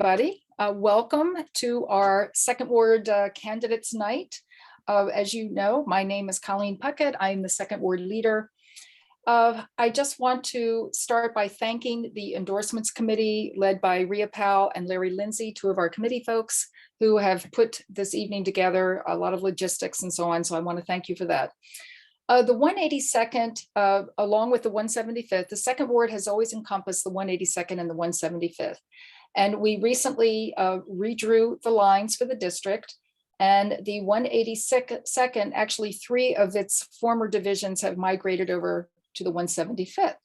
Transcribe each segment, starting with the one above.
Everybody. Welcome to our Second Ward Candidates Night. As you know, my name is Colleen Puckett. I'm the Second Ward leader. I just want to start by thanking the Endorsements Committee led by Rhea Powell and Larry Lindsay, two of our committee folks who have put this evening together, a lot of logistics and so on. So I want to thank you for that. The 182nd, along with the 175th, the Second Ward has always encompassed the 182nd and the 175th. And we recently redrew the lines for the district, and the 182nd, actually 3 of its former divisions have migrated over to the 175th.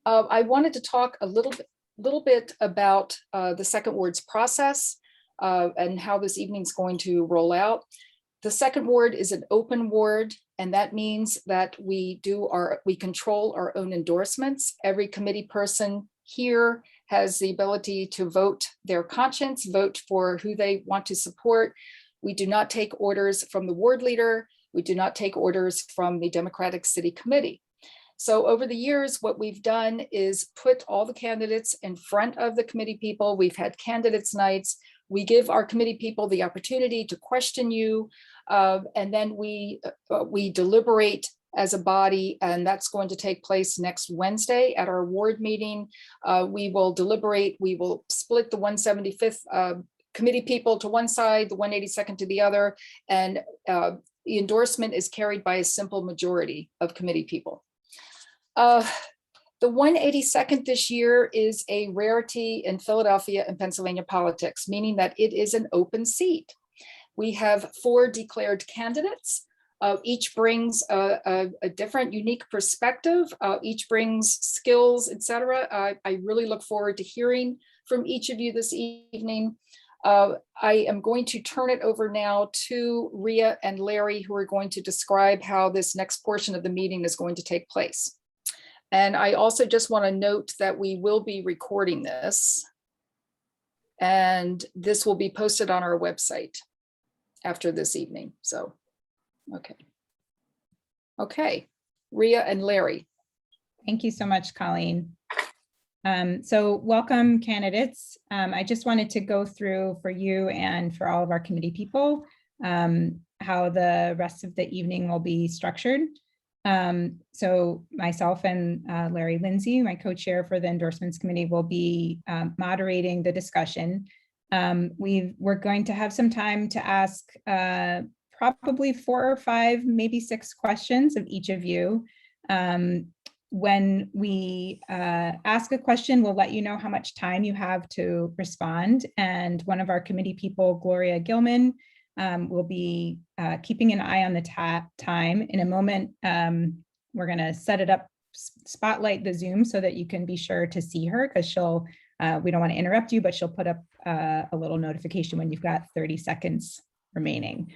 I wanted to talk a little bit about the Second Ward's process and how this evening's going to roll out. The Second Ward is an open ward, and that means that we control our own endorsements. Every committee person here has the ability to vote their conscience, vote for who they want to support. We do not take orders from the ward leader. We do not take orders from the Democratic City Committee. So over the years, what we've done is put all the candidates in front of the committee people. We've had candidates nights. We give our committee people the opportunity to question you, and then we deliberate as a body, and that's going to take place next Wednesday at our ward meeting. We will deliberate, we will split the 175th committee people to one side, the 182nd to the other, and the endorsement is carried by a simple majority of committee people. The 182nd this year is a rarity in Philadelphia and Pennsylvania politics, meaning that it is an open seat. We have 4 declared candidates. Each brings a different, unique perspective. Each brings skills, etc. I really look forward to hearing from each of you this evening. I am going to turn it over now to Rhea and Larry, who are going to describe how this next portion of the meeting is going to take place. And I also just want to note that we will be recording this, and this will be posted on our website after this evening. So. Okay, Rhea and Larry. Thank you so much, Colleen. So welcome, candidates. I just wanted to go through for you and for all of our committee people how the rest of the evening will be structured. So myself and Larry Lindsay, my co-chair for the Endorsements Committee, will be moderating the discussion. We're going to have some time to ask probably 4 or 5, maybe 6 questions of each of you. When we ask a question, we'll let you know how much time you have to respond. And one of our committee people, Gloria Gilman, will be keeping an eye on the time. In a moment, we're gonna set it up, spotlight the Zoom so that you can be sure to see her, because she'll, we don't wanna interrupt you, but she'll put up a little notification when you've got 30 seconds remaining.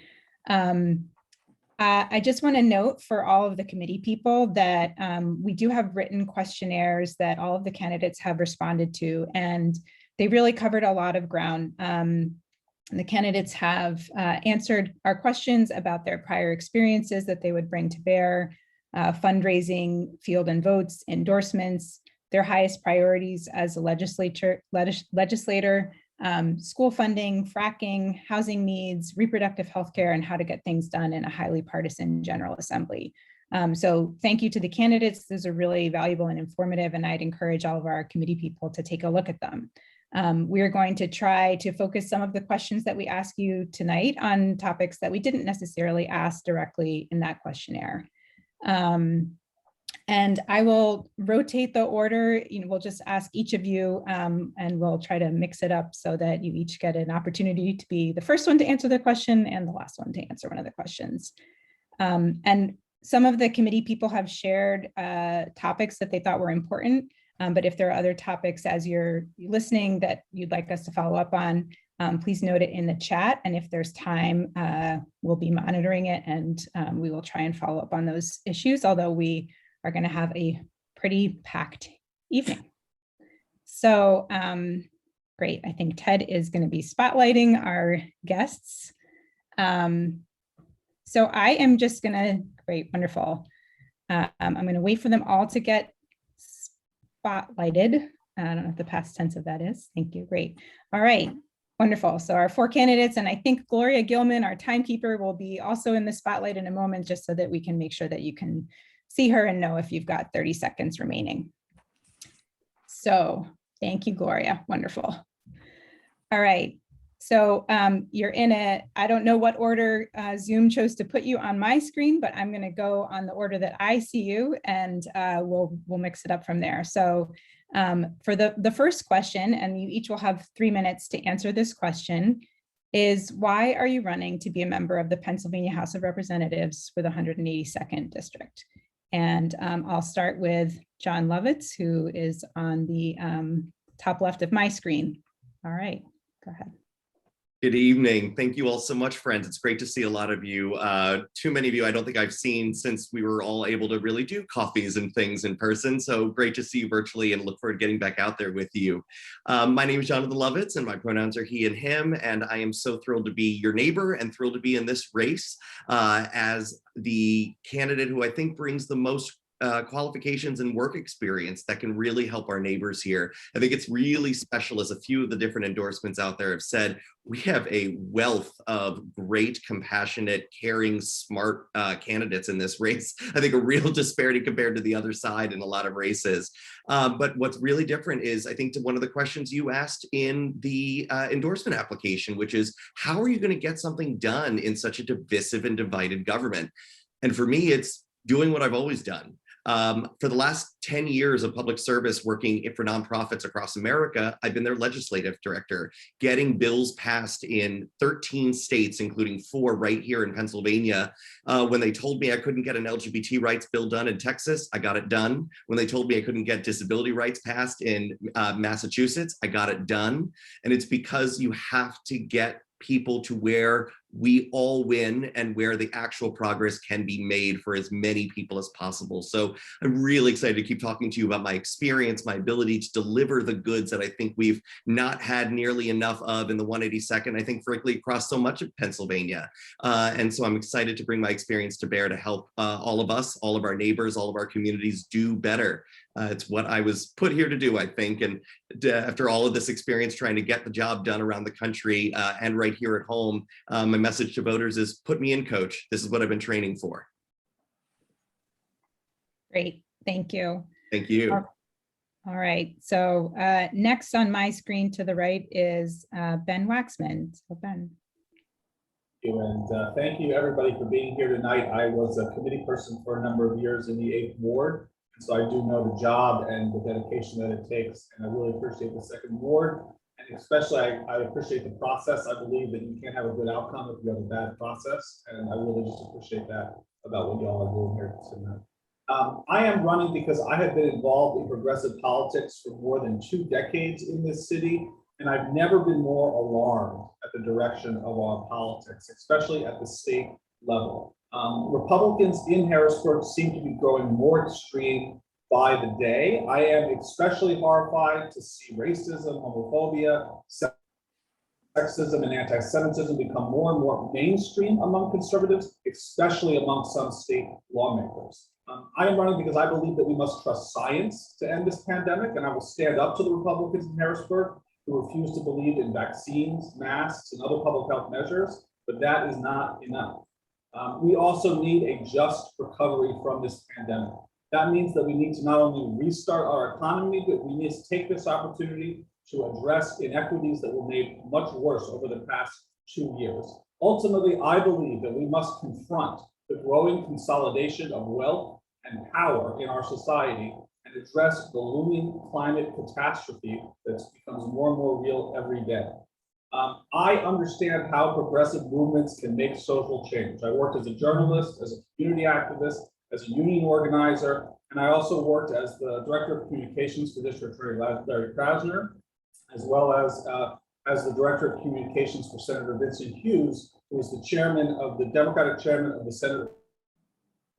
I just want to note for all of the committee people that we do have written questionnaires that all of the candidates have responded to, and they really covered a lot of ground. The candidates have answered our questions about their prior experiences that they would bring to bear, fundraising, field and votes, endorsements, their highest priorities as a legislator, school funding, fracking, housing needs, reproductive health care, and how to get things done in a highly partisan General Assembly. So thank you to the candidates. Those are really valuable and informative, and I'd encourage all of our committee people to take a look at them. We're going to try to focus some of the questions that we ask you tonight on topics that we didn't necessarily ask directly in that questionnaire. And I will rotate the order. We'll just ask each of you, and we'll try to mix it up so that you each get an opportunity to be the first one to answer the question and the last one to answer one of the questions. And some of the committee people have shared topics that they thought were important, but if there are other topics as you're listening that you'd like us to follow up on, please note it in the chat. And if there's time, we'll be monitoring it, and we will try and follow up on those issues, although we are going to have a pretty packed evening. So great, I think Ted is going to be spotlighting our guests. So I am just going to, great, wonderful. I'm going to wait for them all to get spotlighted. I don't know what the past tense of that is. Thank you. Great. All right. Wonderful. So our 4 candidates, and I think Gloria Gilman, our timekeeper, will be also in the spotlight in a moment, just so that we can make sure that you can see her and know if you've got 30 seconds remaining. So thank you, Gloria. Wonderful. All right. So you're in a, I don't know what order Zoom chose to put you on my screen, but I'm going to go on the order that I see you, and we'll mix it up from there. So for the first question, and you each will have 3 minutes to answer this question, is why are you running to be a member of the Pennsylvania House of Representatives for the 182nd District? And I'll start with John Lovitz, who is on the top left of my screen. All right, go ahead. Good evening. Thank you all so much, friends. It's great to see a lot of you. Too many of you I don't think I've seen since we were all able to really do coffees and things in person. So great to see you virtually, and look forward to getting back out there with you. My name is Jonathan Lovitz, and my pronouns are he and him. And I am so thrilled to be your neighbor and thrilled to be in this race as the candidate who I think brings the most qualifications and work experience that can really help our neighbors here. I think it's really special, as a few of the different endorsements out there have said, we have a wealth of great, compassionate, caring, smart candidates in this race. I think a real disparity compared to the other side in a lot of races. But what's really different is, I think, to one of the questions you asked in the endorsement application, which is, how are you going to get something done in such a divisive and divided government? And for me, it's doing what I've always done. For the last 10 years of public service working for nonprofits across America, I've been their legislative director, getting bills passed in 13 states, including 4 right here in Pennsylvania. When they told me I couldn't get an LGBT rights bill done in Texas, I got it done. When they told me I couldn't get disability rights passed in Massachusetts, I got it done. And it's because you have to get people to where we all win and where the actual progress can be made for as many people as possible. So I'm really excited to keep talking to you about my experience, my ability to deliver the goods that I think we've not had nearly enough of in the 182nd, I think, frankly, across so much of Pennsylvania. And so I'm excited to bring my experience to bear to help all of us, all of our neighbors, all of our communities do better. It's what I was put here to do, I think. And after all of this experience trying to get the job done around the country and right here at home, my message to voters is, put me in, coach. This is what I've been training for. Great, thank you. Thank you. All right, so next on my screen to the right is Ben Waxman. So Ben. And thank you everybody for being here tonight. I was a committee person for a number of years in the 8th Ward. So I do know the job and the dedication that it takes, and I really appreciate the 2nd Ward, and especially I appreciate the process. I believe that you can't have a good outcome if you have a bad process, and I really just appreciate that about what y'all are doing here tonight. I am running because I have been involved in progressive politics for more than 2 decades in this city, and I've never been more alarmed at the direction of our politics, especially at the state level. Republicans in Harrisburg seem to be growing more extreme by the day. I am especially horrified to see racism, homophobia, sexism, and anti-Semitism become more and more mainstream among conservatives, especially among some state lawmakers. I am running because I believe that we must trust science to end this pandemic, and I will stand up to the Republicans in Harrisburg who refuse to believe in vaccines, masks, and other public health measures, but that is not enough. We also need a just recovery from this pandemic. That means that we need to not only restart our economy, but we need to take this opportunity to address inequities that were made much worse over the past 2 years. Ultimately, I believe that we must confront the growing consolidation of wealth and power in our society and address the looming climate catastrophe that becomes more and more real every day. I understand how progressive movements can make social change. I worked as a journalist, as a community activist, as a union organizer, and I also worked as the Director of Communications for District Attorney Larry Krasner, as well as the Director of Communications for Senator Vincent Hughes, who was the Democratic chairman of the Senate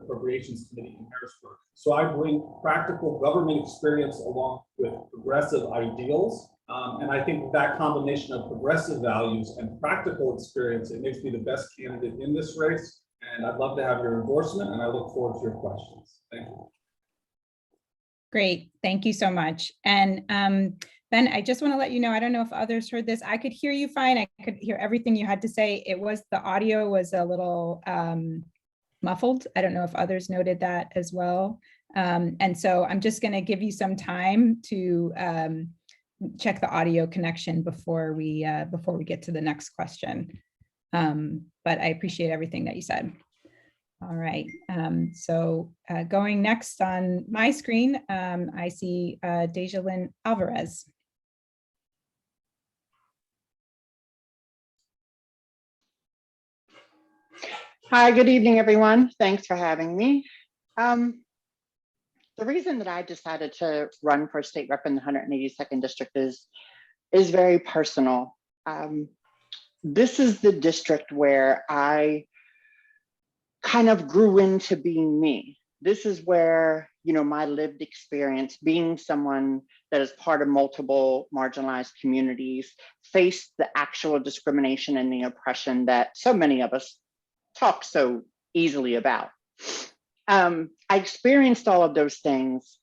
Appropriations Committee in Harrisburg. So I bring practical government experience along with progressive ideals. And I think that combination of progressive values and practical experience, it makes me the best candidate in this race. And I'd love to have your endorsement, and I look forward to your questions. Thank you. Great, thank you so much. And Ben, I just want to let you know, I don't know if others heard this. I could hear you fine. I could hear everything you had to say. It was the audio was a little muffled. I don't know if others noted that as well. And so I'm just going to give you some time to check the audio connection before we get to the next question. But I appreciate everything that you said. All right, so going next on my screen, I see Dejalyn Alvarez. Hi, good evening, everyone. Thanks for having me. The reason that I decided to run for state rep in the 182nd district is very personal. This is the district where I kind of grew into being me. This is where, you know, my lived experience, being someone that is part of multiple marginalized communities, faced the actual discrimination and the oppression that so many of us talk so easily about. I experienced all of those things.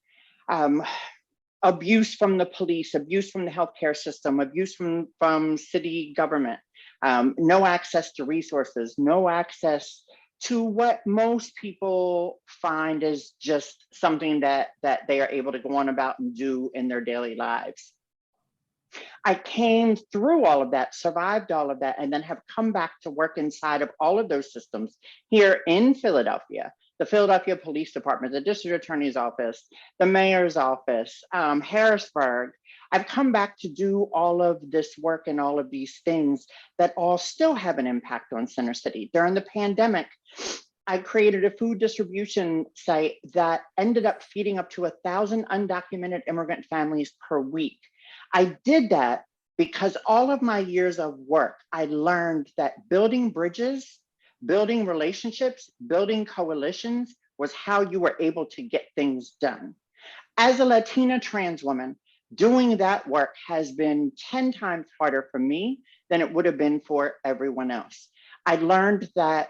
Abuse from the police, abuse from the healthcare system, abuse from city government, no access to resources, no access to what most people find is just something that they are able to go on about and do in their daily lives. I came through all of that, survived all of that, and then have come back to work inside of all of those systems here in Philadelphia, the Philadelphia Police Department, the District Attorney's Office, the Mayor's Office, Harrisburg. I've come back to do all of this work and all of these things that all still have an impact on Center City. During the pandemic, I created a food distribution site that ended up feeding up to 1,000 undocumented immigrant families per week. I did that because all of my years of work, I learned that building bridges, building relationships, building coalitions was how you were able to get things done. As a Latina trans woman, doing that work has been 10 times harder for me than it would have been for everyone else. I learned that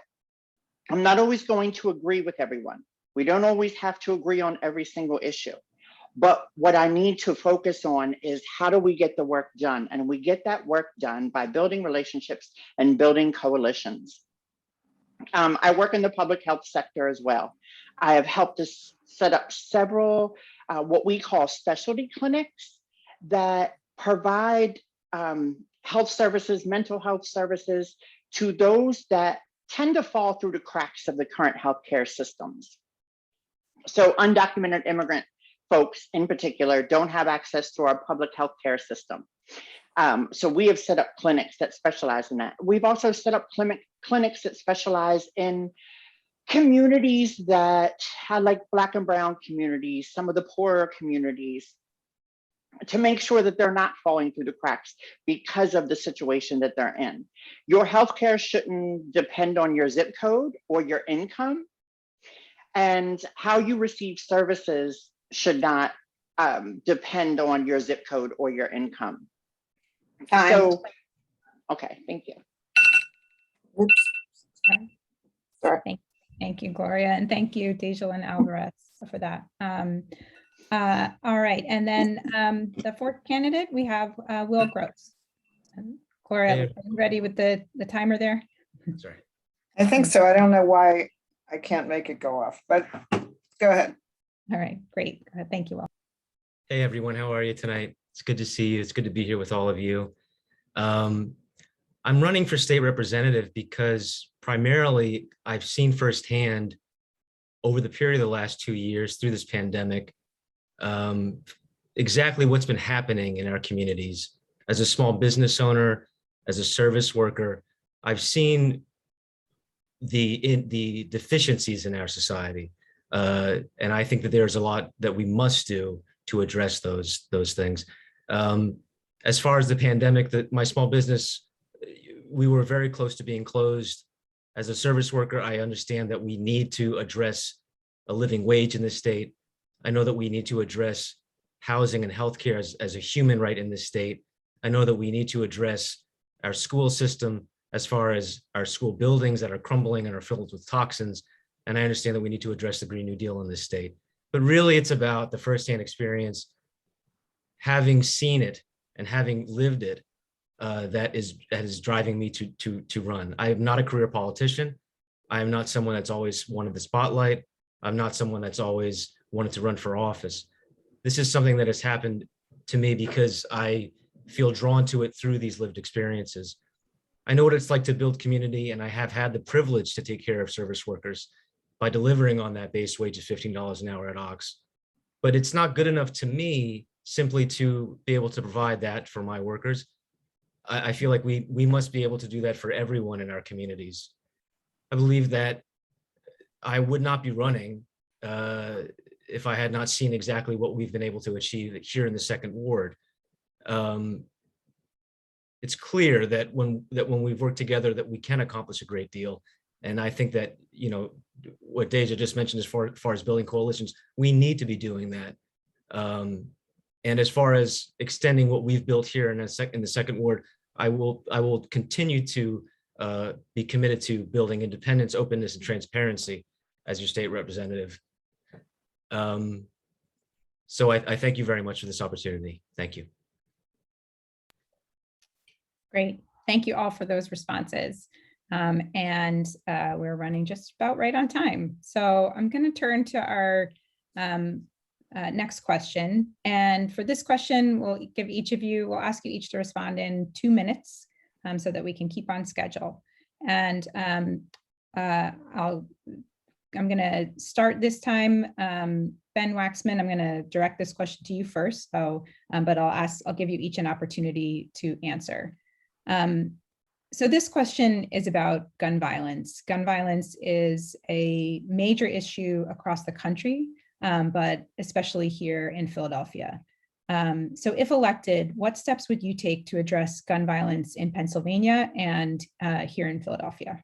I'm not always going to agree with everyone. We don't always have to agree on every single issue. But what I need to focus on is how do we get the work done? And we get that work done by building relationships and building coalitions. I work in the public health sector as well. I have helped us set up several what we call specialty clinics that provide health services, mental health services to those that tend to fall through the cracks of the current healthcare systems. So undocumented immigrant folks in particular don't have access to our public healthcare system. So we have set up clinics that specialize in that. We've also set up clinics that specialize in communities that are like Black and Brown communities, some of the poorer communities, to make sure that they're not falling through the cracks because of the situation that they're in. Your healthcare shouldn't depend on your zip code or your income, and how you receive services should not depend on your zip code or your income. So, okay, thank you. Oops. Sorry. Thank you, Gloria, and thank you, Dejalyn Alvarez, for that. All right, and then the fourth candidate, we have Will Gross. Gloria, Hey. are you ready with the timer there? Sorry. I think so. I don't know why I can't make it go off, but go ahead. All right, great. Thank you, Will. Hey, everyone. How are you tonight? It's good to see you. It's good to be here with all of you. I'm running for state representative because primarily I've seen firsthand over the period of the last 2 years through this pandemic, exactly what's been happening in our communities. As a small business owner, as a service worker, I've seen the deficiencies in our society. And I think that there's a lot that we must do to address those things. As far as the pandemic, my small business, we were very close to being closed. As a service worker, I understand that we need to address a living wage in this state. I know that we need to address housing and healthcare as a human right in this state. I know that we need to address our school system as far as our school buildings that are crumbling and are filled with toxins. And I understand that we need to address the Green New Deal in this state. but really it's about the firsthand experience, having seen it and having lived it, that is driving me to run. I am not a career politician. I am not someone that's always wanted the spotlight. I'm not someone that's always wanted to run for office. This is something that has happened to me because I feel drawn to it through these lived experiences. I know what it's like to build community, and I have had the privilege to take care of service workers by delivering on that base wage of $15 an hour at Ox. But it's not good enough to me simply to be able to provide that for my workers. I feel like we must be able to do that for everyone in our communities. I believe that I would not be running if I had not seen exactly what we've been able to achieve here in the second ward. It's clear that when we've worked together that we can accomplish a great deal. And I think that, you know, what Deja just mentioned as far as building coalitions, we need to be doing that. And as far as extending what we've built here in the second ward, I will continue to be committed to building independence, openness, and transparency as your state representative. So I thank you very much for this opportunity. Thank you. Great. Thank you all for those responses. We're running just about right on time. So I'm going to turn to our next question. And for this question, we'll ask you each to respond in 2 minutes so that we can keep on schedule. And I'm going to start this time. Ben Waxman, I'm going to direct this question to you first. So, but I'll give you each an opportunity to answer. So this question is about gun violence. Gun violence is a major issue across the country, but especially here in Philadelphia. So if elected, what steps would you take to address gun violence in Pennsylvania and here in Philadelphia?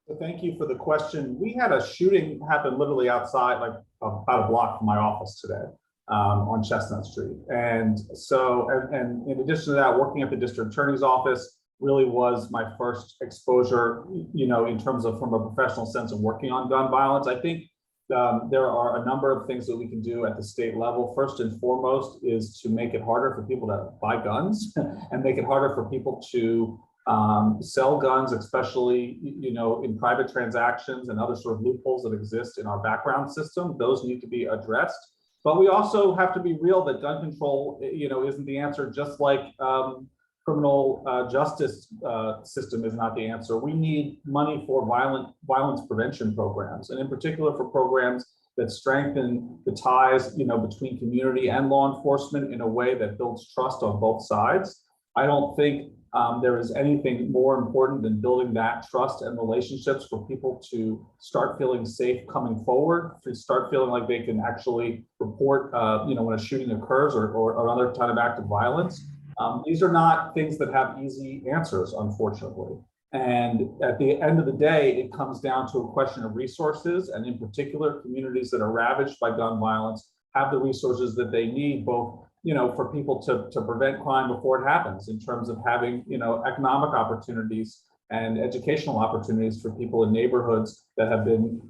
So thank you for the question. We had a shooting happen literally outside, like about a block from my office today on Chestnut Street. And so, and in addition to that, working at the district attorney's office really was my first exposure, you know, in terms of from a professional sense of working on gun violence. I think there are a number of things that we can do at the state level. First and foremost is to make it harder for people to buy guns and make it harder for people to sell guns, especially, you know, in private transactions and other sort of loopholes that exist in our background system. Those need to be addressed. But we also have to be real that gun control, you know, isn't the answer, just like criminal justice system is not the answer. We need money for violence prevention programs, and in particular for programs that strengthen the ties, you know, between community and law enforcement in a way that builds trust on both sides. I don't think there is anything more important than building that trust and relationships for people to start feeling safe coming forward, to start feeling like they can actually report, you know, when a shooting occurs or another kind of act of violence. These are not things that have easy answers, unfortunately. And at the end of the day, it comes down to a question of resources, and in particular, communities that are ravaged by gun violence have the resources that they need, both, you know, for people to prevent crime before it happens, in terms of having, you know, economic opportunities and educational opportunities for people in neighborhoods that have been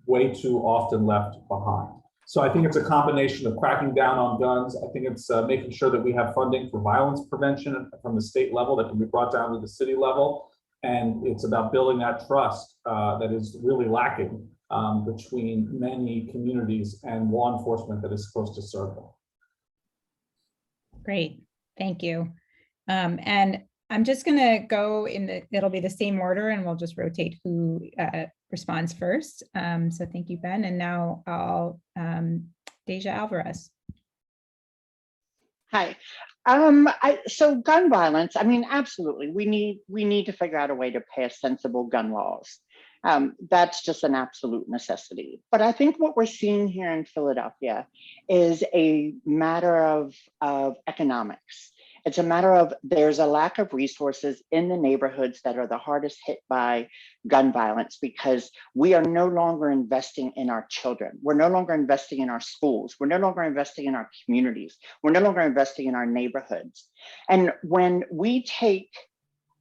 way too often left behind. So I think it's a combination of cracking down on guns. I think it's making sure that we have funding for violence prevention from the state level that can be brought down to the city level. And it's about building that trust that is really lacking between many communities and law enforcement that is supposed to serve them. Great, thank you. And I'm just gonna go it'll be the same order, and we'll just rotate who responds first. So thank you, Ben. And now I'll, Deja Alvarez. Hi. So gun violence, I mean, absolutely. We need to figure out a way to pass sensible gun laws. That's just an absolute necessity. But I think what we're seeing here in Philadelphia is a matter of economics. It's a matter of there's a lack of resources in the neighborhoods that are the hardest hit by gun violence, because we are no longer investing in our children. We're no longer investing in our schools. We're no longer investing in our communities. We're no longer investing in our neighborhoods. And when we take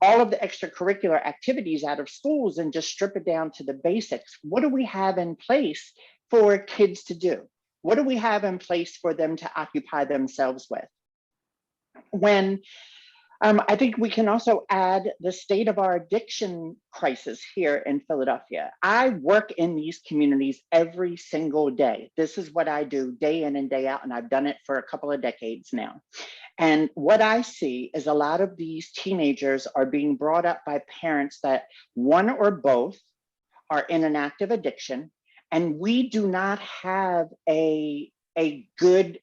all of the extracurricular activities out of schools and just strip it down to the basics, what do we have in place for kids to do? What do we have in place for them to occupy themselves with? When I think we can also add the state of our addiction crisis here in Philadelphia. I work in these communities every single day. This is what I do day in and day out, and I've done it for a couple of decades now. And what I see is a lot of these teenagers are being brought up by parents that one or both are in an active addiction, and we do not have a good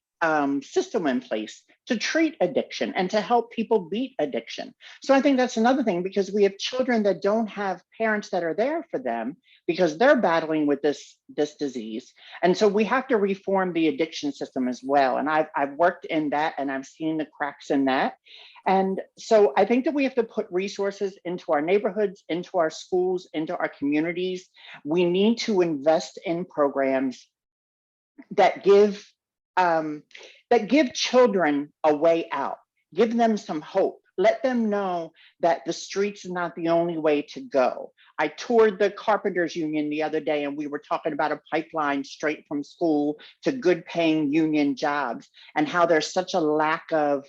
system in place to treat addiction and to help people beat addiction. So I think that's another thing, because we have children that don't have parents that are there for them because they're battling with this disease. And so we have to reform the addiction system as well. And I've worked in that, and I've seen the cracks in that. And so I think that we have to put resources into our neighborhoods, into our schools, into our communities. We need to invest in programs that give children a way out, give them some hope, let them know that the streets are not the only way to go. I toured the Carpenters Union the other day, and we were talking about a pipeline straight from school to good paying union jobs, and how there's such a lack of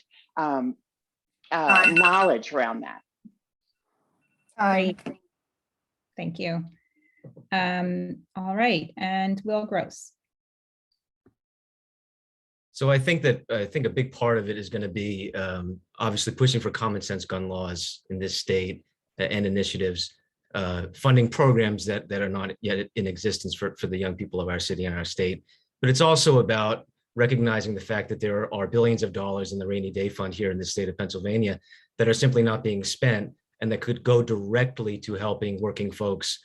knowledge around that. Great. Thank you. All right, and Will Gross. So I think a big part of it is going to be obviously pushing for common sense gun laws in this state and initiatives, funding programs that are not yet in existence for the young people of our city and our state. But it's also about recognizing the fact that there are billions of dollars in the rainy day fund here in the state of Pennsylvania that are simply not being spent, and that could go directly to helping working folks,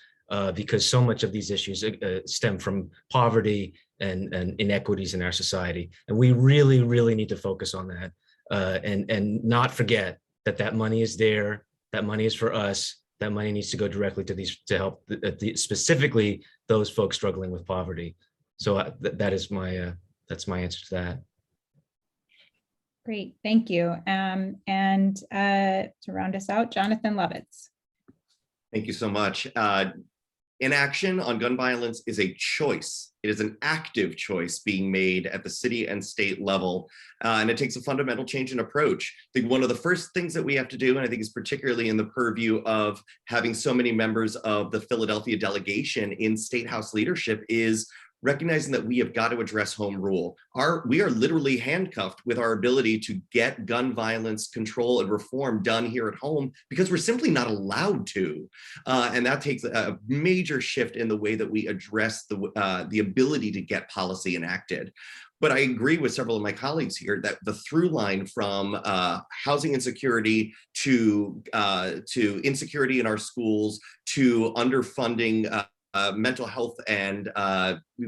because so much of these issues stem from poverty and inequities in our society. And we really, really need to focus on that and not forget that money is there, that money is for us, that money needs to go directly to help specifically those folks struggling with poverty. So that's my answer to that. Great, thank you. And to round us out, Jonathan Lovitz. Thank you so much. Inaction on gun violence is a choice. It is an active choice being made at the city and state level, and it takes a fundamental change in approach. I think one of the first things that we have to do, and I think is particularly in the purview of having so many members of the Philadelphia delegation in State House leadership, is recognizing that we have got to address home rule. We are literally handcuffed with our ability to get gun violence control and reform done here at home because we're simply not allowed to. And that takes a major shift in the way that we address the ability to get policy enacted. But I agree with several of my colleagues here that the through line from housing insecurity to insecurity in our schools to underfunding mental health and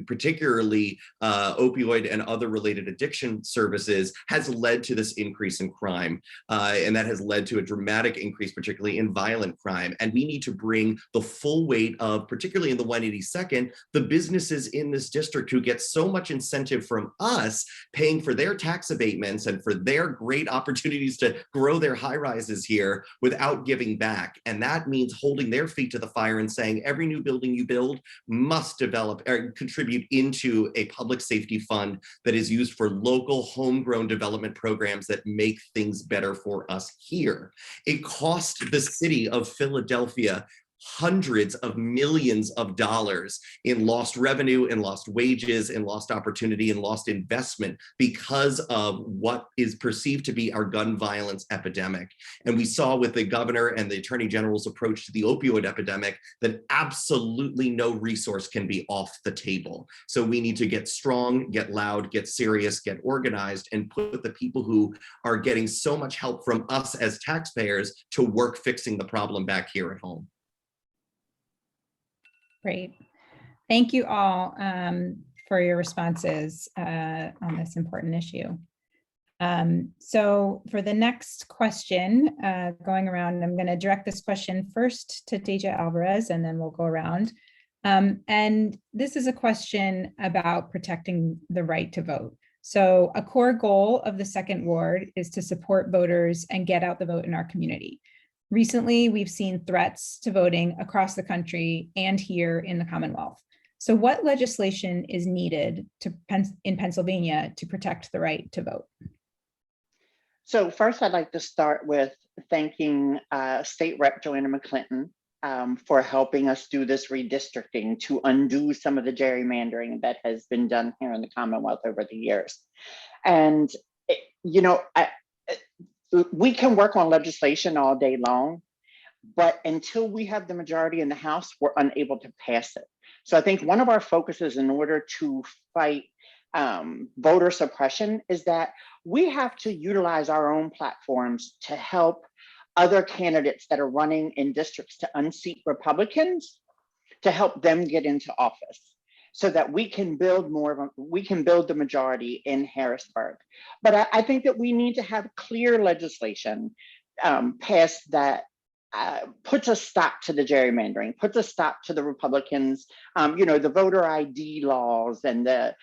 particularly opioid and other related addiction services has led to this increase in crime. And that has led to a dramatic increase, particularly in violent crime. And we need to bring the full weight of, particularly in the 182nd, the businesses in this district who get so much incentive from us paying for their tax abatements and for their great opportunities to grow their high rises here without giving back. And that means holding their feet to the fire and saying every new building you build must develop or contribute into a public safety fund that is used for local homegrown development programs that make things better for us here. It cost the city of Philadelphia hundreds of millions of dollars in lost revenue and lost wages and lost opportunity and lost investment because of what is perceived to be our gun violence epidemic. And we saw with the governor and the attorney general's approach to the opioid epidemic that absolutely no resource can be off the table. So we need to get strong, get loud, get serious, get organized, and put the people who are getting so much help from us as taxpayers to work fixing the problem back here at home. Great. Thank you all for your responses on this important issue. So for the next question, going around, I'm going to direct this question first to Deja Alvarez, and then we'll go around. And this is a question about protecting the right to vote. So a core goal of the Second Ward is to support voters and get out the vote in our community. Recently, we've seen threats to voting across the country and here in the Commonwealth. So what legislation is needed in Pennsylvania to protect the right to vote? So first, I'd like to start with thanking State Rep Joanna McClinton for helping us do this redistricting to undo some of the gerrymandering that has been done here in the Commonwealth over the years. And, we can work on legislation all day long, but until we have the majority in the House, we're unable to pass it. So I think one of our focuses in order to fight voter suppression is that we have to utilize our own platforms to help other candidates that are running in districts to unseat Republicans, to help them get into office so that we can build the majority in Harrisburg. But I think that we need to have clear legislation passed that puts a stop to the gerrymandering, puts a stop to the Republicans, the voter ID laws and the,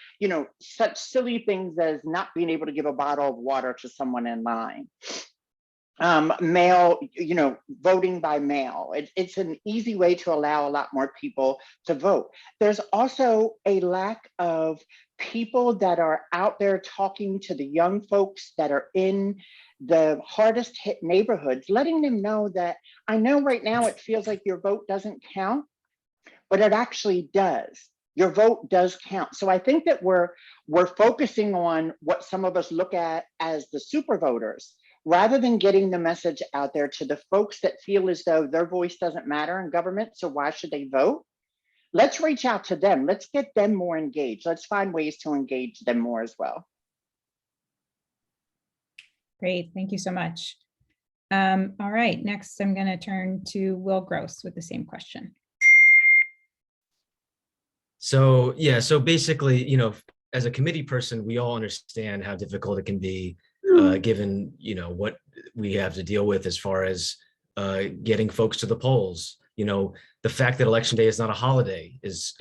such silly things as not being able to give a bottle of water to someone in line. Mail, voting by mail. It's an easy way to allow a lot more people to vote. There's also a lack of people that are out there talking to the young folks that are in the hardest hit neighborhoods, letting them know that I know right now it feels like your vote doesn't count, but it actually does. Your vote does count. So I think that we're focusing on what some of us look at as the super voters, rather than getting the message out there to the folks that feel as though their voice doesn't matter in government, so why should they vote? Let's reach out to them. Let's get them more engaged. Let's find ways to engage them more as well. Great, thank you so much. All right, next I'm going to turn to Will Gross with the same question. So yeah, so basically, as a committee person, we all understand how difficult it can be, given what we have to deal with as far as getting folks to the polls. The fact that Election Day is not a holiday is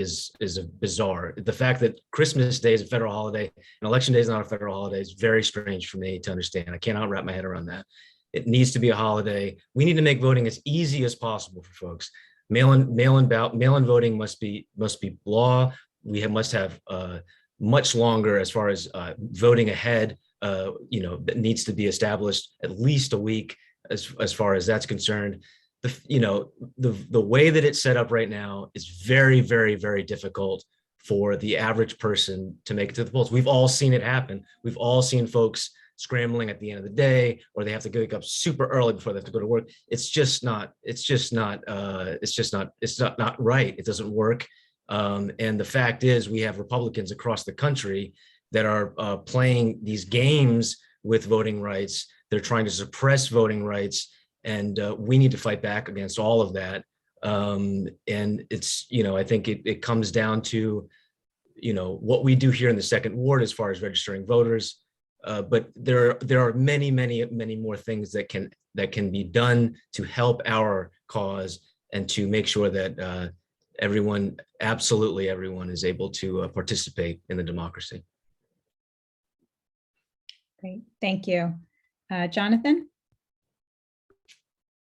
bizarre. The fact that Christmas Day is a federal holiday and Election Day is not a federal holiday is very strange for me to understand. I cannot wrap my head around that. It needs to be a holiday. We need to make voting as easy as possible for folks. Mail-in voting must be law. We must have much longer as far as voting ahead. That needs to be established at least a week as far as that's concerned. The way that it's set up right now is very, very, very difficult for the average person to make it to the polls. We've all seen it happen. We've all seen folks scrambling at the end of the day, or they have to wake up super early before they have to go to work. It's just not right. It doesn't work. And the fact is, we have Republicans across the country that are playing these games with voting rights. They're trying to suppress voting rights, and we need to fight back against all of that. And it's, I think it comes down to, what we do here in the Second Ward as far as registering voters. But there are many, many, many more things that can be done to help our cause and to make sure that absolutely everyone is able to participate in the democracy. Great, thank you. Jonathan?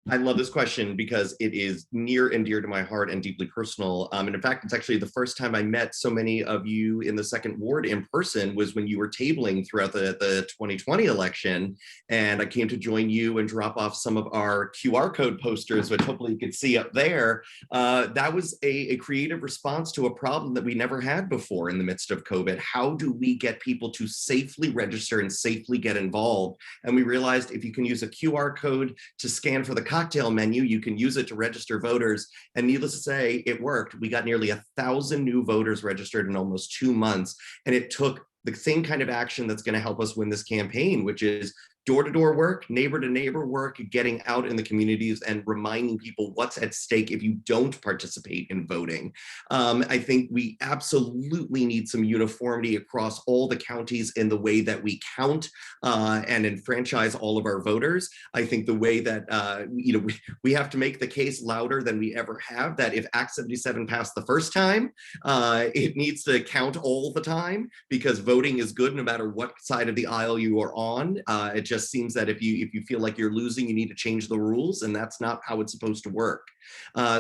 I love this question because it is near and dear to my heart and deeply personal. And in fact, it's actually the first time I met so many of you in the Second Ward in person was when you were tabling throughout the 2020 election. And I came to join you and drop off some of our QR code posters, which hopefully you could see up there. That was a creative response to a problem that we never had before in the midst of COVID. How do we get people to safely register and safely get involved? And we realized if you can use a QR code to scan for the cocktail menu, you can use it to register voters. And needless to say, it worked. We got nearly 1,000 new voters registered in almost 2 months. And it took the same kind of action that's going to help us win this campaign, which is door-to-door work, neighbor-to-neighbor work, getting out in the communities and reminding people what's at stake if you don't participate in voting. I think we absolutely need some uniformity across all the counties in the way that we count and enfranchise all of our voters. I think the way that we have to make the case louder than we ever have, that if Act 77 passed the first time, it needs to count all the time, because voting is good no matter what side of the aisle you are on. It just just seems that if you feel like you're losing, you need to change the rules, and that's not how it's supposed to work.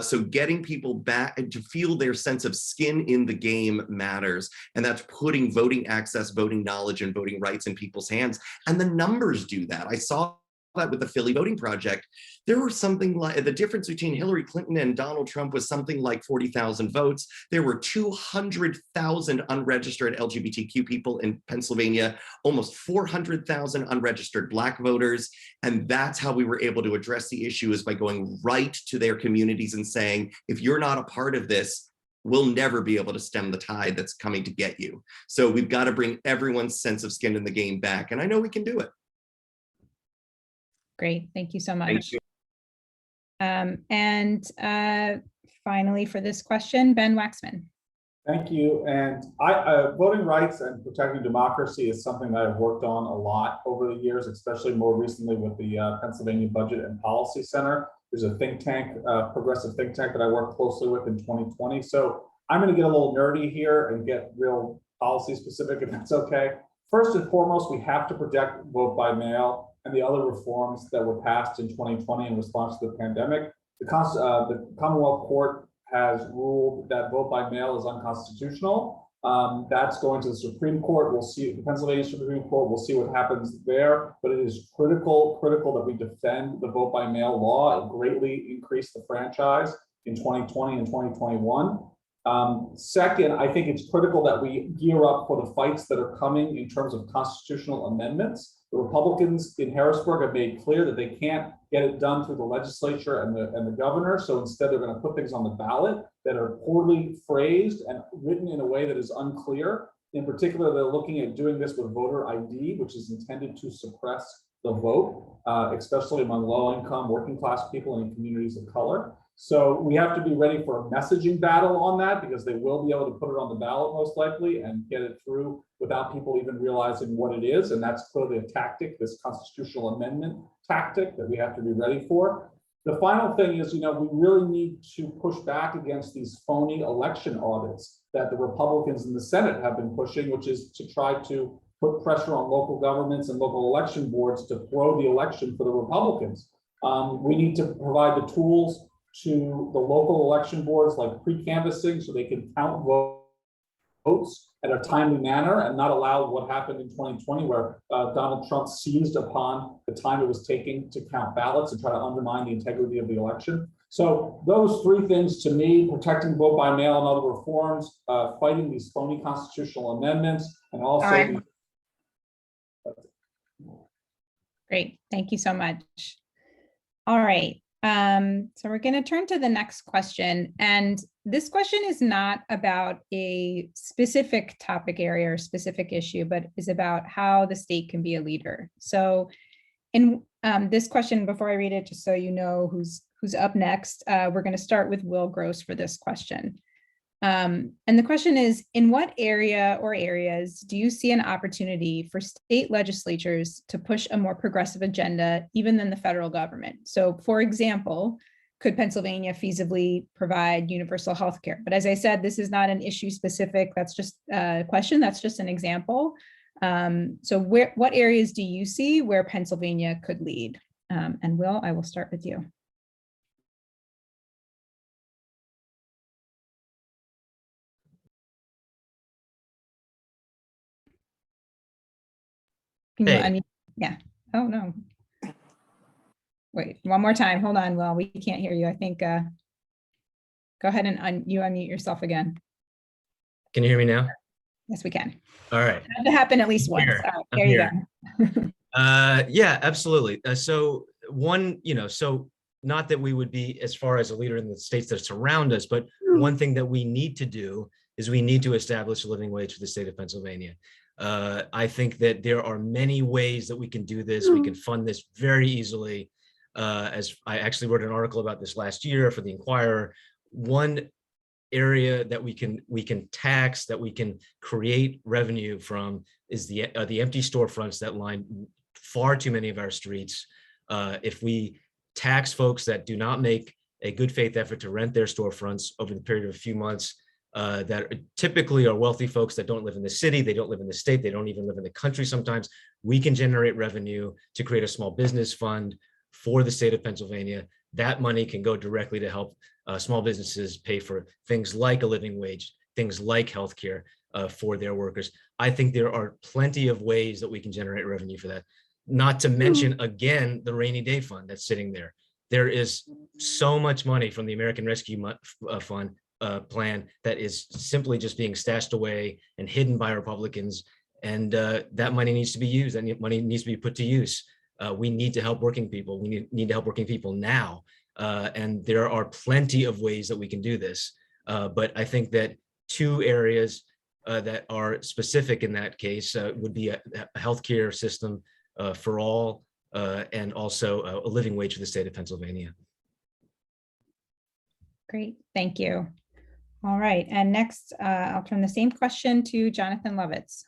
So getting people back to feel their sense of skin in the game matters, and that's putting voting access, voting knowledge, and voting rights in people's hands. And the numbers do that. I saw that with the Philly Voting Project. There were something like, the difference between Hillary Clinton and Donald Trump was something like 40,000 votes. There were 200,000 unregistered LGBTQ people in Pennsylvania, almost 400,000 unregistered Black voters. And that's how we were able to address the issue, is by going right to their communities and saying, if you're not a part of this, we'll never be able to stem the tide that's coming to get you. So we've got to bring everyone's sense of skin in the game back. And I know we can do it. Great, thank you so much. Thank you. Finally, for this question, Ben Waxman. Thank you. And voting rights and protecting democracy is something that I've worked on a lot over the years, especially more recently with the Pennsylvania Budget and Policy Center. There's a think tank, progressive think tank that I worked closely with in 2020. So I'm going to get a little nerdy here and get real policy specific, if that's okay. First and foremost, we have to protect vote by mail and the other reforms that were passed in 2020 in response to the pandemic. The Commonwealth Court has ruled that vote by mail is unconstitutional. That's going to the Supreme Court. We'll see, the Pennsylvania Supreme Court, we'll see what happens there, but it is critical that we defend the vote by mail law. It greatly increased the franchise in 2020 and 2021. Second, I think it's critical that we gear up for the fights that are coming in terms of constitutional amendments. The Republicans in Harrisburg have made clear that they can't get it done through the legislature and the governor. So instead, they're going to put things on the ballot that are poorly phrased and written in a way that is unclear. In particular, they're looking at doing this with voter ID, which is intended to suppress the vote, especially among low-income, working-class people and in communities of color. So we have to be ready for a messaging battle on that, because they will be able to put it on the ballot most likely and get it through without people even realizing what it is. And that's clearly a tactic, this constitutional amendment tactic that we have to be ready for. The final thing is, we really need to push back against these phony election audits that the Republicans in the Senate have been pushing, which is to try to put pressure on local governments and local election boards to throw the election for the Republicans. We need to provide the tools to the local election boards, like pre-canvassing, so they can count votes in a timely manner and not allow what happened in 2020, where Donald Trump seized upon the time it was taking to count ballots and try to undermine the integrity of the election. So those three things, to me: protecting vote by mail and other reforms, fighting these phony constitutional amendments, and also. All right. Great, thank you so much. All right. So we're going to turn to the next question. And this question is not about a specific topic area or specific issue, but is about how the state can be a leader. So in this question, before I read it, just so you know who's up next, we're going to start with Will Gross for this question. And the question is, in what area or areas do you see an opportunity for state legislatures to push a more progressive agenda, even than the federal government? So, for example, could Pennsylvania feasibly provide universal health care? But as I said, this is not an issue specific. That's just a question. That's just an example. So what areas do you see where Pennsylvania could lead? And Will, I will start with you. Can you unmute? Yeah. Oh, no. Wait, one more time. Hold on, Will. We can't hear you. I think, go ahead and unmute yourself again. Can you hear me now? Yes, we can. All right. It had to happen at least once. Here. All right, there you go. Yeah, absolutely. So not that we would be as far as a leader in the states that surround us, but one thing that we need to do is we need to establish a living wage for the state of Pennsylvania. I think that there are many ways that we can do this. We can fund this very easily. As I actually wrote an article about this last year for the Inquirer. One area that we can tax, that we can create revenue from, is the empty storefronts that line far too many of our streets. If we tax folks that do not make a good faith effort to rent their storefronts over the period of a few months, that typically are wealthy folks that don't live in the city, they don't live in the state, they don't even live in the country sometimes. we can generate revenue to create a small business fund for the state of Pennsylvania. That money can go directly to help small businesses pay for things like a living wage, things like healthcare for their workers. I think there are plenty of ways that we can generate revenue for that. Not to mention, again, the rainy day fund that's sitting there. There is so much money from the American Rescue Fund plan that is simply just being stashed away and hidden by Republicans. And that money needs to be used. That money needs to be put to use. We need to help working people. We need to help working people now. And there are plenty of ways that we can do this. But I think that two areas that are specific in that case would be a healthcare system for all, and also a living wage for the state of Pennsylvania. Great, thank you. All right, and next, I'll turn the same question to Jonathan Lovitz.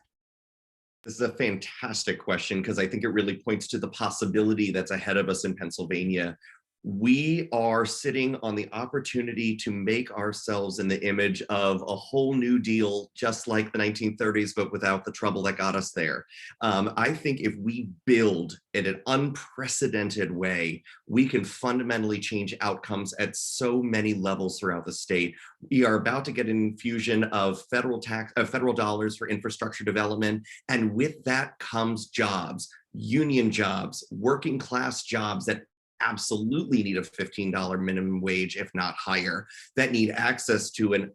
This is a fantastic question because I think it really points to the possibility that's ahead of us in Pennsylvania. We are sitting on the opportunity to make ourselves in the image of a whole new deal, just like the 1930s, but without the trouble that got us there. I think if we build in an unprecedented way, we can fundamentally change outcomes at so many levels throughout the state. We are about to get an infusion of federal dollars for infrastructure development, and with that comes jobs, union jobs, working class jobs that absolutely need a $15 minimum wage, if not higher, that need access to an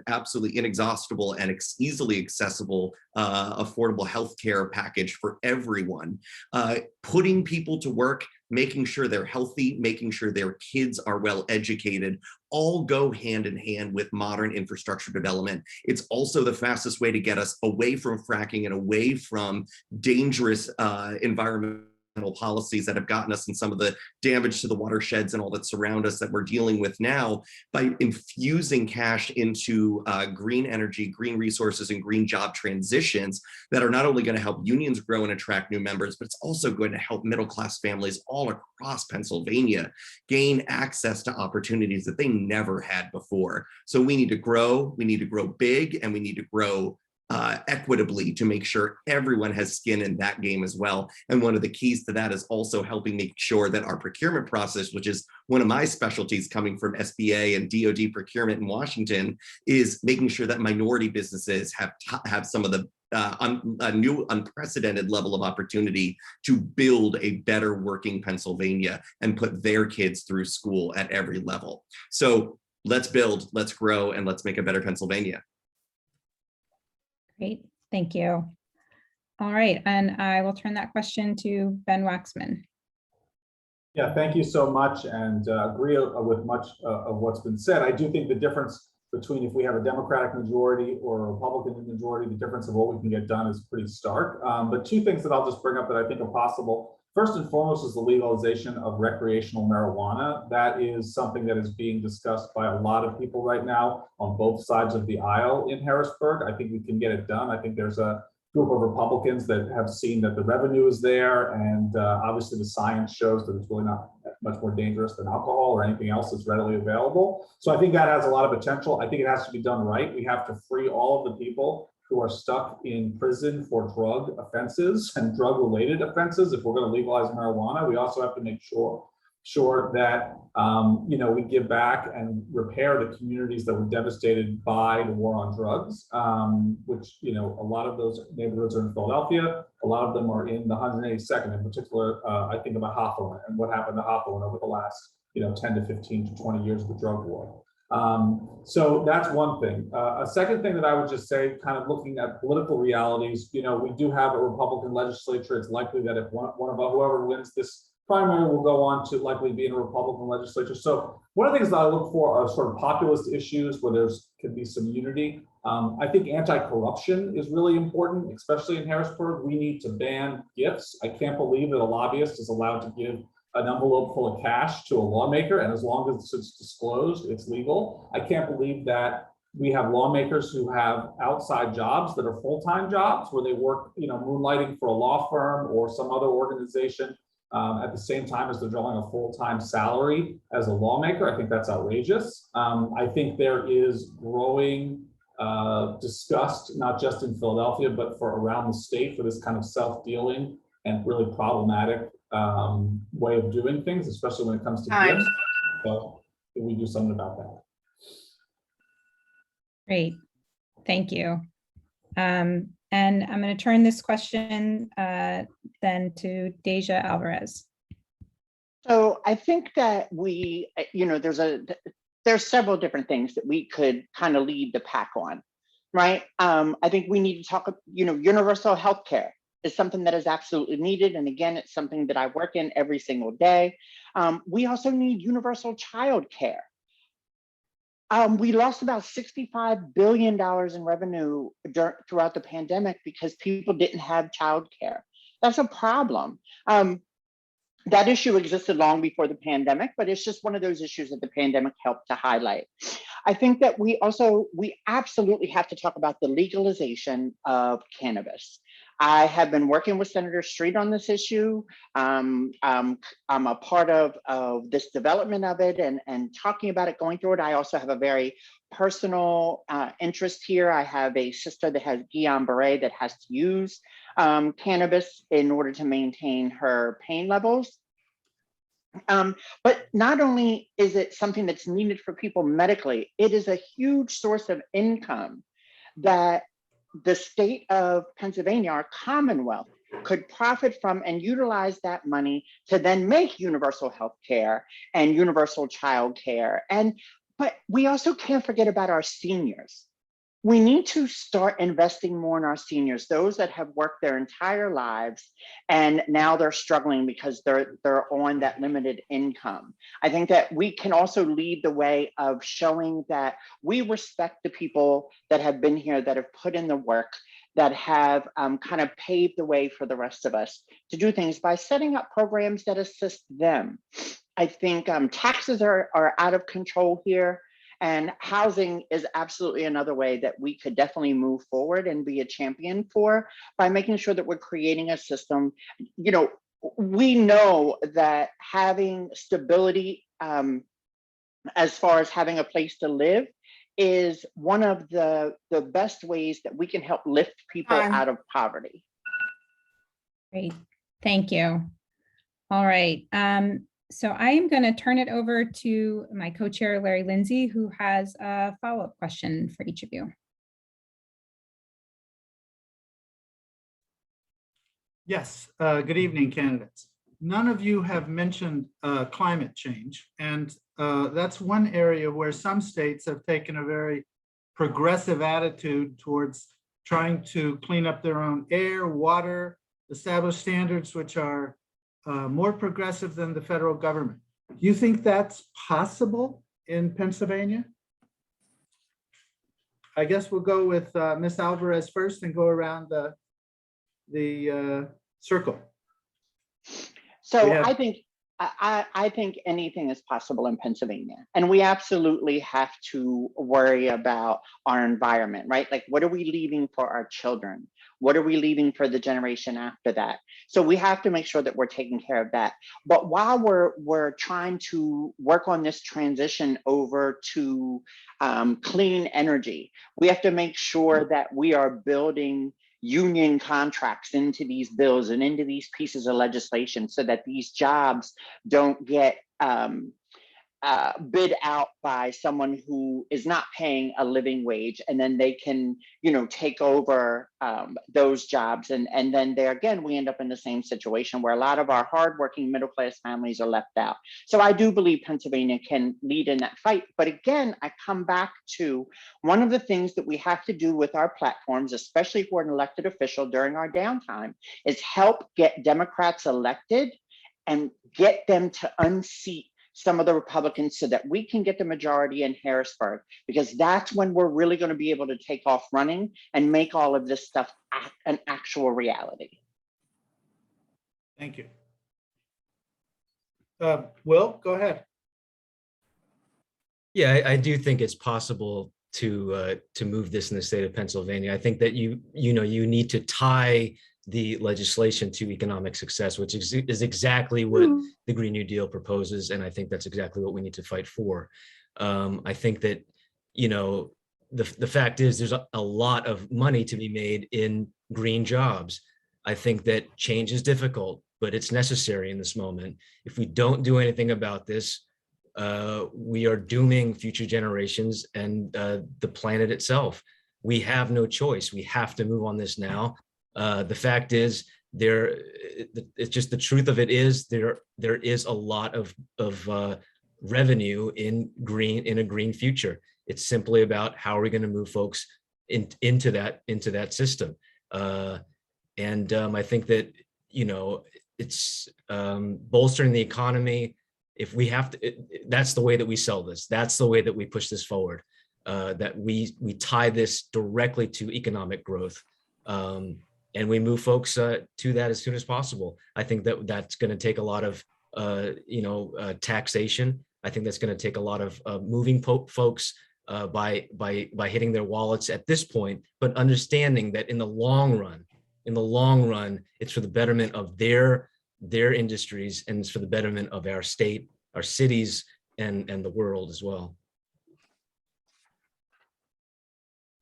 absolutely inexhaustible and easily accessible, affordable healthcare package for everyone. Putting people to work, making sure they're healthy, making sure their kids are well educated, all go hand in hand with modern infrastructure development. It's also the fastest way to get us away from fracking and away from dangerous environmental policies that have gotten us in some of the damage to the watersheds and all that surround us that we're dealing with now. By infusing cash into green energy, green resources, and green job transitions that are not only going to help unions grow and attract new members, but it's also going to help middle-class families all across Pennsylvania gain access to opportunities that they never had before. So we need to grow big, and we need to grow equitably to make sure everyone has skin in that game as well. And one of the keys to that is also helping make sure that our procurement process, which is one of my specialties coming from SBA and DoD procurement in Washington, is making sure that minority businesses have some of the a new unprecedented level of opportunity to build a better working Pennsylvania and put their kids through school at every level. So let's build, let's grow, and let's make a better Pennsylvania. Great, thank you. All right, and I will turn that question to Ben Waxman. Yeah, thank you so much, and agree with much of what's been said. I do think the difference between if we have a Democratic majority or a Republican majority, the difference of what we can get done is pretty stark. But two things that I'll just bring up that I think are possible. First and foremost is the legalization of recreational marijuana. That is something that is being discussed by a lot of people right now on both sides of the aisle in Harrisburg. I think we can get it done. I think there's a group of Republicans that have seen that the revenue is there, and obviously the science shows that it's really not much more dangerous than alcohol or anything else that's readily available. So I think that has a lot of potential. I think it has to be done right. We have to free all of the people who are stuck in prison for drug offenses and drug-related offenses. If we're going to legalize marijuana, we also have to make sure that we give back and repair the communities that were devastated by the war on drugs, which a lot of those neighborhoods are in Philadelphia. A lot of them are in the 182nd, in particular. I think about Hawthorne and what happened to Hawthorne over the last 10 to 15 to 20 years of the drug war. So that's one thing. A second thing that I would just say, kind of looking at political realities, we do have a Republican legislature. It's likely that if whoever wins this primary will go on to likely be in a Republican legislature. So one of the things that I look for are sort of populist issues where could be some unity. I think anti-corruption is really important, especially in Harrisburg. We need to ban gifts. I can't believe that a lobbyist is allowed to give an envelope full of cash to a lawmaker, and as long as it's disclosed, it's legal. I can't believe that we have lawmakers who have outside jobs that are full-time jobs where they work, moonlighting for a law firm or some other organization at the same time as they're drawing a full-time salary as a lawmaker. I think that's outrageous. I think there is growing discussed, not just in Philadelphia, but for around the state, for this kind of self-dealing and really problematic way of doing things, especially when it comes to Time. gifts. So can we do something about that? Great, thank you. And I'm going to turn this question then to Deja Alvarez. So I think that there's several different things that we could kind of lead the pack on, right? I think we need to talk, universal healthcare is something that is absolutely needed. And again, it's something that I work in every single day. We also need universal childcare. We lost about $65 billion in revenue throughout the pandemic because people didn't have childcare. That's a problem. That issue existed long before the pandemic, but it's just one of those issues that the pandemic helped to highlight. I think that we absolutely have to talk about the legalization of cannabis. I have been working with Senator Street on this issue. I'm a part of this development of it and talking about it, going through it. I also have a very personal interest here. I have a sister that has Guillain-Barré that has to use cannabis in order to maintain her pain levels. But not only is it something that's needed for people medically, it is a huge source of income that the state of Pennsylvania, our Commonwealth, could profit from and utilize that money to then make universal health care and universal child care. But we also can't forget about our seniors. We need to start investing more in our seniors, those that have worked their entire lives and now they're struggling because they're on that limited income. I think that we can also lead the way of showing that we respect the people that have been here, that have put in the work, that have kind of paved the way for the rest of us to do things by setting up programs that assist them. I think taxes are out of control here. And housing is absolutely another way that we could definitely move forward and be a champion for, by making sure that we're creating a system. We know that having stability as far as having a place to live is one of the best ways that we can help lift people out of poverty. Great, thank you. All right. So I am going to turn it over to my co-chair, Larry Lindsay, who has a follow-up question for each of you. Yes, good evening, candidates. None of you have mentioned climate change, and that's one area where some states have taken a very progressive attitude towards trying to clean up their own air, water, establish standards which are more progressive than the federal government. Do you think that's possible in Pennsylvania? I guess we'll go with Ms. Alvarez first and go around the circle. So I think anything is possible in Pennsylvania, and we absolutely have to worry about our environment, right? Like, what are we leaving for our children? What are we leaving for the generation after that? So we have to make sure that we're taking care of that. But while we're trying to work on this transition over to clean energy, we have to make sure that we are building union contracts into these bills and into these pieces of legislation so that these jobs don't get bid out by someone who is not paying a living wage, and then they can, take over those jobs. And then there again, we end up in the same situation where a lot of our hardworking middle-class families are left out. So I do believe Pennsylvania can lead in that fight. But again, I come back to one of the things that we have to do with our platforms, especially for an elected official during our downtime, is help get Democrats elected and get them to unseat some of the Republicans so that we can get the majority in Harrisburg, because that's when we're really going to be able to take off running and make all of this stuff an actual reality. Thank you. Will, go ahead. Yeah, I do think it's possible to move this in the state of Pennsylvania. I think that you need to tie the legislation to economic success, which is exactly what the Green New Deal proposes. And I think that's exactly what we need to fight for. I think that, the fact is there's a lot of money to be made in green jobs. I think that change is difficult, but it's necessary in this moment. If we don't do anything about this, we are dooming future generations and the planet itself. We have no choice. We have to move on this now. The fact is, it's just the truth of it is there is a lot of revenue in a green future. It's simply about how are we going to move folks into that system. I think that, it's bolstering the economy. If we have to, that's the way that we sell this. That's the way that we push this forward. That we tie this directly to economic growth, and we move folks to that as soon as possible. I think that that's going to take a lot of taxation. I think that's going to take a lot of moving folks by hitting their wallets at this point, but understanding that in the long run, it's for the betterment of their industries, and it's for the betterment of our state, our cities, and the world as well.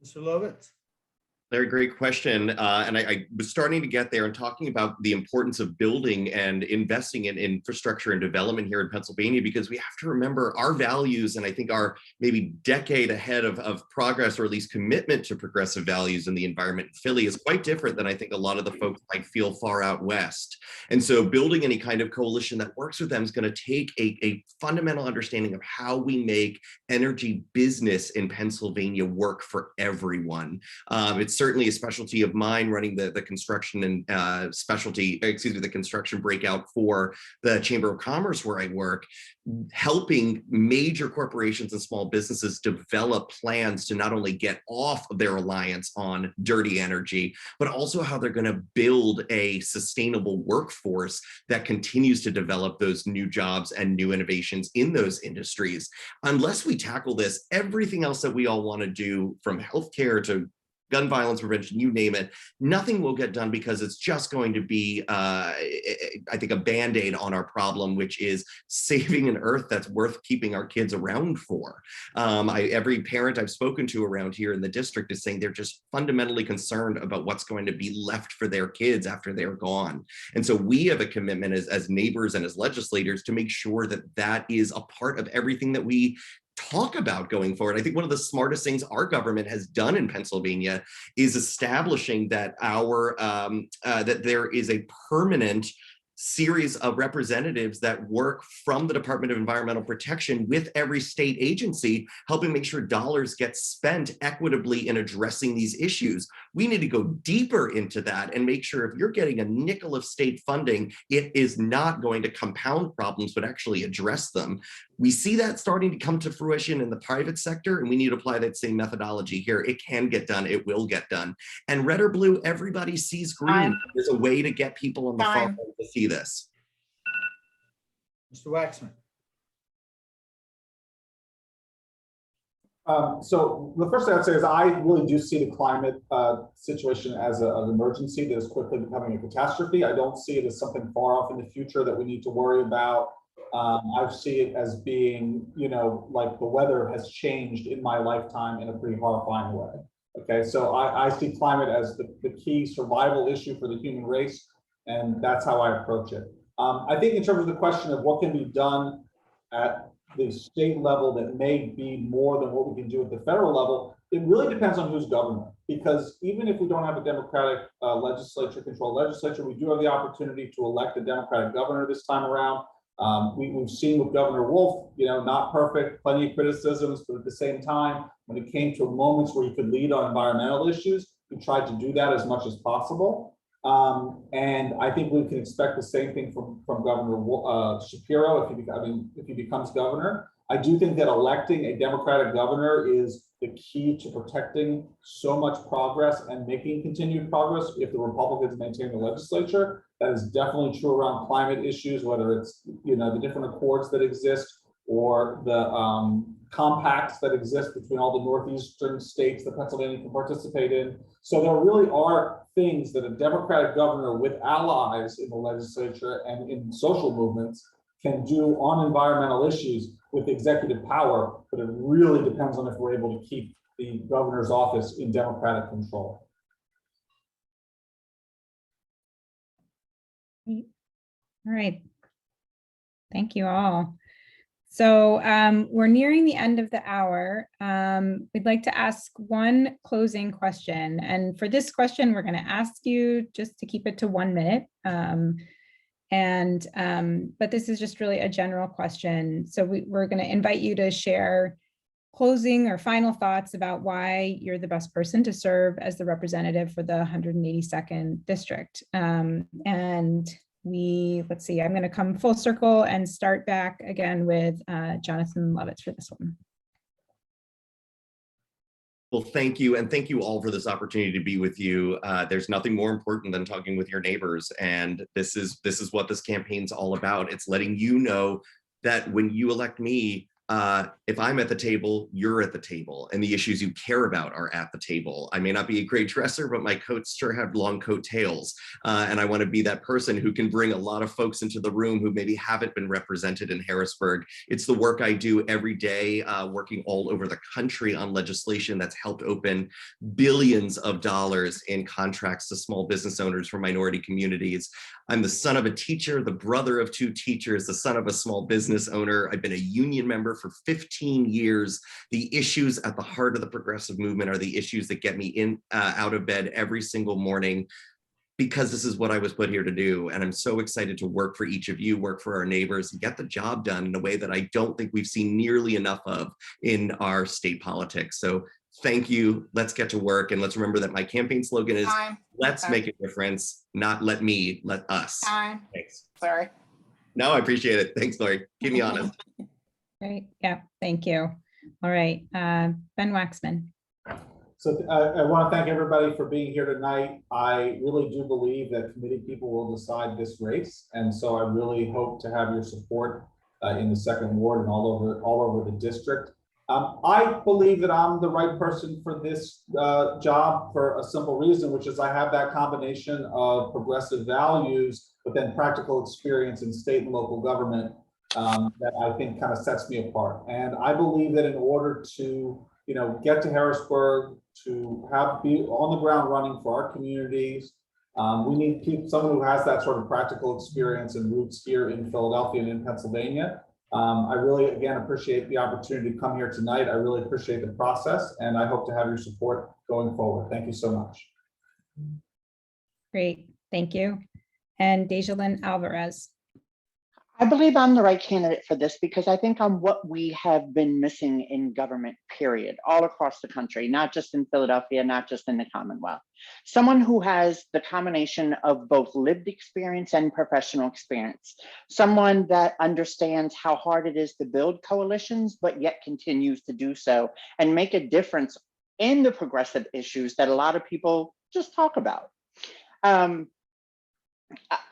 Mr. Lovitz? Very great question. And I was starting to get there and talking about the importance of building and investing in infrastructure and development here in Pennsylvania, because we have to remember our values, and I think our maybe decade ahead of progress, or at least commitment to progressive values in the environment in Philly, is quite different than I think a lot of the folks might feel far out west. And so building any kind of coalition that works with them is going to take a fundamental understanding of how we make energy business in Pennsylvania work for everyone. It's certainly a specialty of mine, running the construction and the construction breakout for the Chamber of Commerce where I work, helping major corporations and small businesses develop plans to not only get off of their reliance on dirty energy, but also how they're going to build a sustainable workforce that continues to develop those new jobs and new innovations in those industries. Unless we tackle this, everything else that we all want to do, from healthcare to gun violence prevention, you name it, nothing will get done, because it's just going to be, I think, a Band-Aid on our problem, which is saving an earth that's worth keeping our kids around for. Every parent I've spoken to around here in the district is saying they're just fundamentally concerned about what's going to be left for their kids after they're gone. And so we have a commitment as neighbors and as legislators to make sure that that is a part of everything that we talk about going forward. I think one of the smartest things our government has done in Pennsylvania is establishing that that there is a permanent series of representatives that work from the Department of Environmental Protection with every state agency, helping make sure dollars get spent equitably in addressing these issues. We need to go deeper into that and make sure if you're getting a nickel of state funding, it is not going to compound problems, but actually address them. We see that starting to come to fruition in the private sector, and we need to apply that same methodology here. It can get done. It will get done. And red or blue, everybody sees green. There's a way to get people on the phone to see this. Mr. Waxman? So the first thing I'd say is I really do see the climate situation as an emergency that is quickly becoming a catastrophe. I don't see it as something far off in the future that we need to worry about. I see it as being, like the weather has changed in my lifetime in a pretty horrifying way. Okay, so I see climate as the key survival issue for the human race, and that's how I approach it. I think in terms of the question of what can be done at the state level that may be more than what we can do at the federal level, it really depends on who's governor. Because even if we don't have a Democratic controlled legislature, we do have the opportunity to elect a Democratic governor this time around. We've seen with Governor Wolf, not perfect, plenty of criticisms, but at the same time, when it came to moments where he could lead on environmental issues, he tried to do that as much as possible. And I think we can expect the same thing from Governor Shapiro if he becomes governor. I do think that electing a Democratic governor is the key to protecting so much progress and making continued progress if the Republicans maintain the legislature. That is definitely true around climate issues, whether it's the different accords that exist or the compacts that exist between all the northeastern states that Pennsylvania can participate in. So there really are things that a Democratic governor with allies in the legislature and in social movements can do on environmental issues with executive power, but it really depends on if we're able to keep the governor's office in Democratic control. All right. Thank you all. So we're nearing the end of the hour. We'd like to ask one closing question. And for this question, we're going to ask you just to keep it to 1 minute. But this is just really a general question. So we're going to invite you to share closing or final thoughts about why you're the best person to serve as the representative for the 182nd district. Let's see, I'm going to come full circle and start back again with Jonathan Lovitz for this one. Well, thank you. And thank you all for this opportunity to be with you. There's nothing more important than talking with your neighbors. And this is what this campaign's all about. It's letting you know that when you elect me, if I'm at the table, you're at the table, and the issues you care about are at the table. I may not be a great dresser, but my coats sure have long coat tails. And I want to be that person who can bring a lot of folks into the room who maybe haven't been represented in Harrisburg. It's the work I do every day, working all over the country on legislation that's helped open billions of dollars in contracts to small business owners from minority communities. I'm the son of a teacher, the brother of 2 teachers, the son of a small business owner. I've been a union member for 15 years. The issues at the heart of the progressive movement are the issues that get me out of bed every single morning, because this is what I was put here to do. And I'm so excited to work for each of you, work for our neighbors, and get the job done in a way that I don't think we've seen nearly enough of in our state politics. So thank you. Let's get to work. And let's remember that my campaign slogan is, let's make a difference, not let me, let us. Thanks. Sorry. No, I appreciate it. Thanks, Lori. Keep me honest. Great. Yeah, thank you. All right, Ben Waxman. So I want to thank everybody for being here tonight. I really do believe that committee people will decide this race. And so I really hope to have your support in the 2nd Ward and all over the district. I believe that I'm the right person for this job for a simple reason, which is I have that combination of progressive values, but then practical experience in state and local government that I think kind of sets me apart. And I believe that in order to, get to Harrisburg, to be on the ground running for our communities, we need someone who has that sort of practical experience and roots here in Philadelphia and in Pennsylvania. I really, again, appreciate the opportunity to come here tonight. I really appreciate the process, and I hope to have your support going forward. Thank you so much. Great, thank you. And Dejalyn Alvarez. I believe I'm the right candidate for this because I think I'm what we have been missing in government, period, all across the country, not just in Philadelphia, not just in the Commonwealth. Someone who has the combination of both lived experience and professional experience. Someone that understands how hard it is to build coalitions, but yet continues to do so and make a difference in the progressive issues that a lot of people just talk about. I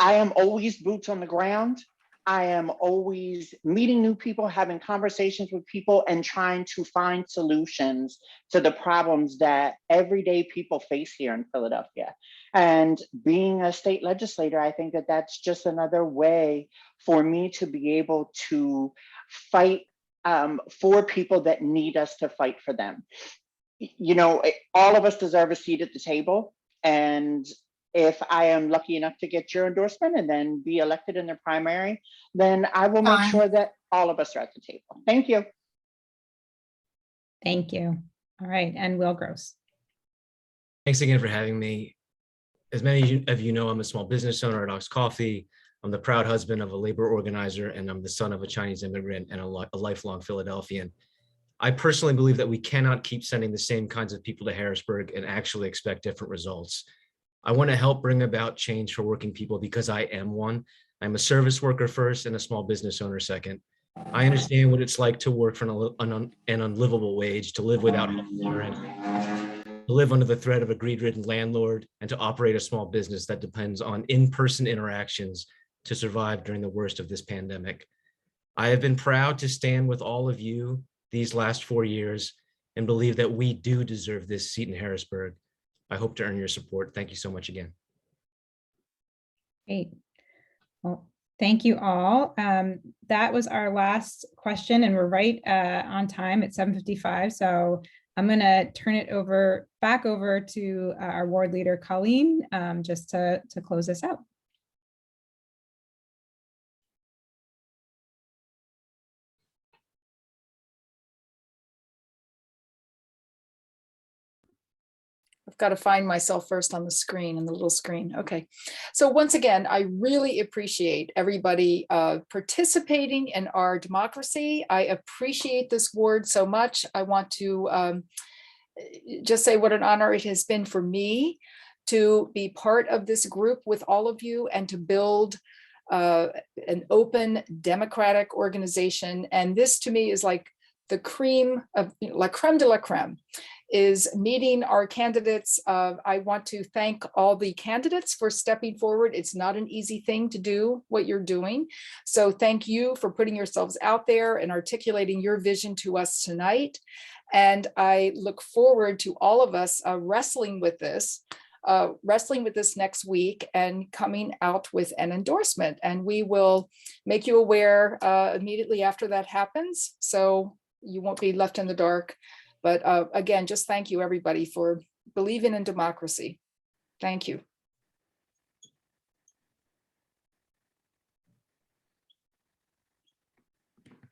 am always boots on the ground. I am always meeting new people, having conversations with people, and trying to find solutions to the problems that everyday people face here in Philadelphia. And being a state legislator, I think that that's just another way for me to be able to fight for people that need us to fight for them. All of us deserve a seat at the table. And if I am lucky enough to get your endorsement and then be elected in the primary, then I will make sure that all of us are at the table. Thank you. Thank you. All right, and Will Gross. Thanks again for having me. As many of you know, I'm a small business owner at Ox Coffee. I'm the proud husband of a labor organizer, and I'm the son of a Chinese immigrant and a lifelong Philadelphian. I personally believe that we cannot keep sending the same kinds of people to Harrisburg and actually expect different results. I want to help bring about change for working people because I am one. I'm a service worker first and a small business owner second. I understand what it's like to work for an unlivable wage, to live without health insurance, to live under the threat of a greed-ridden landlord, and to operate a small business that depends on in-person interactions to survive during the worst of this pandemic. I have been proud to stand with all of you these last 4 years and believe that we do deserve this seat in Harrisburg. I hope to earn your support. Thank you so much again. Great. Well, thank you all. That was our last question, and we're right on time at 7:55. So I'm going to turn it back over to our ward leader, Colleen, just to close this out. I've got to find myself first on the screen, on the little screen. Okay. So once again, I really appreciate everybody participating in our democracy. I appreciate this ward so much. I want to just say what an honor it has been for me to be part of this group with all of you and to build an open democratic organization. And this to me is like the cream of la creme de la creme, is meeting our candidates. I want to thank all the candidates for stepping forward. It's not an easy thing to do what you're doing. So thank you for putting yourselves out there and articulating your vision to us tonight. And I look forward to all of us wrestling with this next week and coming out with an endorsement. And we will make you aware immediately after that happens, so you won't be left in the dark. But again, just thank you everybody for believing in democracy. Thank you.